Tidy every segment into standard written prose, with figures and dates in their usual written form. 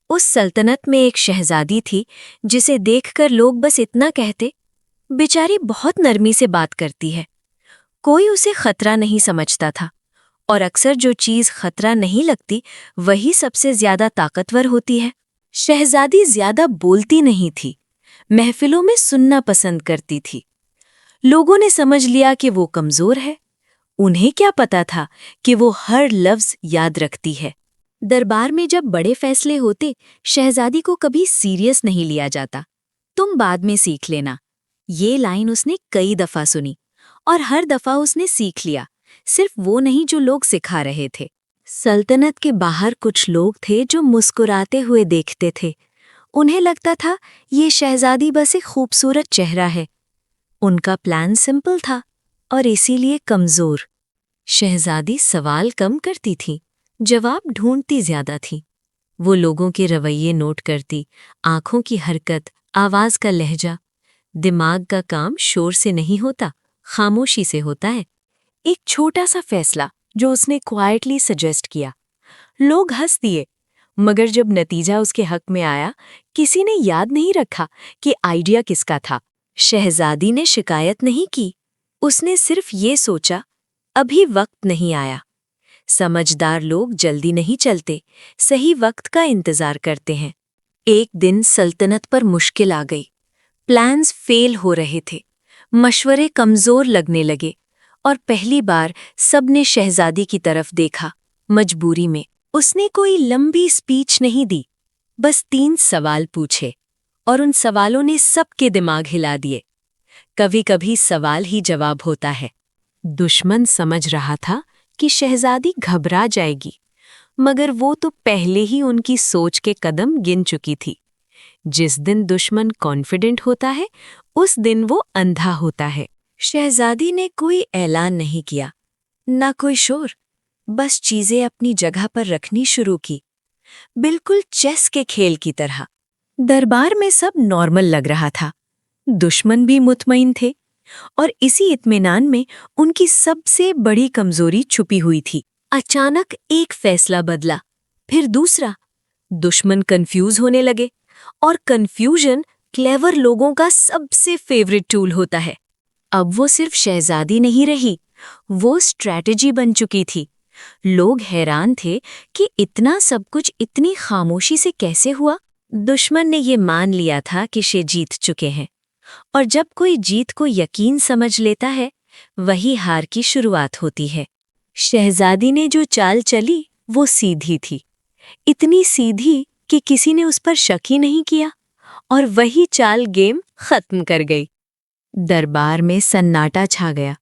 उस सल्तनत में एक शहजादी थी जिसे देखकर लोग बस इतना कहते, बेचारी बहुत नरमी से बात करती है। कोई उसे खतरा नहीं समझता था और अक्सर जो चीज खतरा नहीं लगती वही सबसे ज्यादा ताकतवर होती है। शहजादी ज्यादा बोलती नहीं थी, महफिलों में सुनना पसंद करती थी। लोगों ने समझ लिया कि वो कमजोर है। उन्हें क्या पता था कि वो हर लफ्ज याद रखती है। दरबार में जब बड़े फैसले होते, शहजादी को कभी सीरियस नहीं लिया जाता। तुम बाद में सीख लेना, ये लाइन उसने कई दफा सुनी और हर दफा उसने सीख लिया। सिर्फ वो नहीं जो लोग सिखा रहे थे। सल्तनत के बाहर कुछ लोग थे जो मुस्कुराते हुए देखते थे। उन्हें लगता था ये शहजादी बस एक खूबसूरत चेहरा है। उनका प्लान सिंपल था और इसीलिए कमजोर। शहजादी सवाल कम करती थी, जवाब ढूंढती ज्यादा थी। वो लोगों के रवैये नोट करती, आंखों की हरकत, आवाज का लहजा। दिमाग का काम शोर से नहीं होता, खामोशी से होता है। एक छोटा सा फैसला जो उसने क्वाइटली सजेस्ट किया, लोग हंस दिए, मगर जब नतीजा उसके हक में आया, किसी ने याद नहीं रखा कि आइडिया किसका था। शहजादी ने शिकायत नहीं की, उसने सिर्फ ये सोचा, अभी वक्त नहीं आया। समझदार लोग जल्दी नहीं चलते, सही वक्त का इंतजार करते हैं। एक दिन सल्तनत पर मुश्किल आ गई। प्लान्स फेल हो रहे थे, मशवरे कमजोर लगने लगे और पहली बार सबने शहजादी की तरफ देखा। मजबूरी में उसने कोई लंबी स्पीच नहीं दी, बस 3 सवाल पूछे और उन सवालों ने सबके दिमाग हिला दिए। कभी कभी सवाल ही जवाब होता है। दुश्मन समझ रहा था कि शहजादी घबरा जाएगी, मगर वो तो पहले ही उनकी सोच के कदम गिन चुकी थी। जिस दिन दुश्मन कॉन्फिडेंट होता है, उस दिन वो अंधा होता है। शहजादी ने कोई ऐलान नहीं किया, ना कोई शोर, बस चीजें अपनी जगह पर रखनी शुरू की, बिल्कुल चेस के खेल की तरह। दरबार में सब नॉर्मल लग रहा था, दुश्मन भी मुतमईन थे और इसी इत्मीनान में उनकी सबसे बड़ी कमजोरी छुपी हुई थी। अचानक एक फैसला बदला, फिर दूसरा। दुश्मन कंफ्यूज होने लगे और कंफ्यूजन क्लेवर लोगों का सबसे फेवरेट टूल होता है। अब वो सिर्फ शहजादी नहीं रही, वो स्ट्रैटेजी बन चुकी थी। लोग हैरान थे कि इतना सब कुछ इतनी खामोशी से कैसे हुआ। दुश्मन ने ये मान लिया था कि शे जीत चुके हैं, और जब कोई जीत को यकीन समझ लेता है, वही हार की शुरुआत होती है। शहजादी ने जो चाल चली वो सीधी थी, इतनी सीधी कि किसी ने उस पर शक ही नहीं किया, और वही चाल गेम खत्म कर गई। दरबार में सन्नाटा छा गया।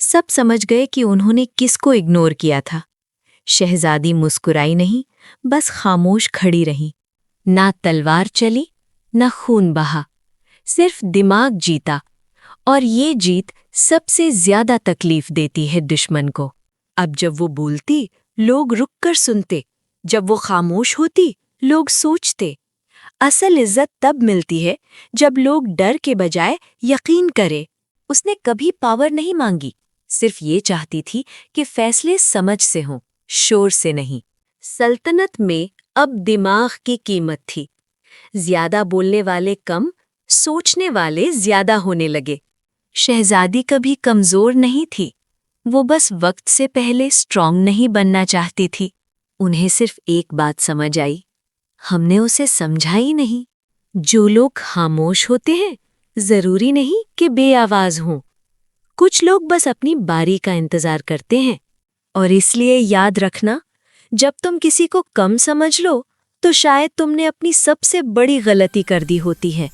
सब समझ गए कि उन्होंने किसको इग्नोर किया था। शहजादी मुस्कुराई नहीं, बस खामोश खड़ी रही। ना तलवार चली, ना खून बहा, सिर्फ दिमाग जीता, और ये जीत सबसे ज्यादा तकलीफ देती है दुश्मन को। अब जब वो बोलती, लोग रुककर सुनते, जब वो खामोश होती, लोग सोचते। असल इज्जत तब मिलती है जब लोग डर के बजाय यकीन करे। उसने कभी पावर नहीं मांगी, सिर्फ ये चाहती थी कि फैसले समझ से हों, शोर से नहीं। सल्तनत में अब दिमाग की कीमत थी। ज्यादा बोलने वाले कम, सोचने वाले ज्यादा होने लगे। शहजादी कभी कमजोर नहीं थी, वो बस वक्त से पहले स्ट्रॉन्ग नहीं बनना चाहती थी। उन्हें सिर्फ एक बात समझ आई, हमने उसे समझा ही नहीं। जो लोग खामोश होते हैं, जरूरी नहीं कि बेआवाज हों। कुछ लोग बस अपनी बारी का इंतजार करते हैं। और इसलिए याद रखना, जब तुम किसी को कम समझ लो, तो शायद तुमने अपनी सबसे बड़ी गलती कर दी होती है।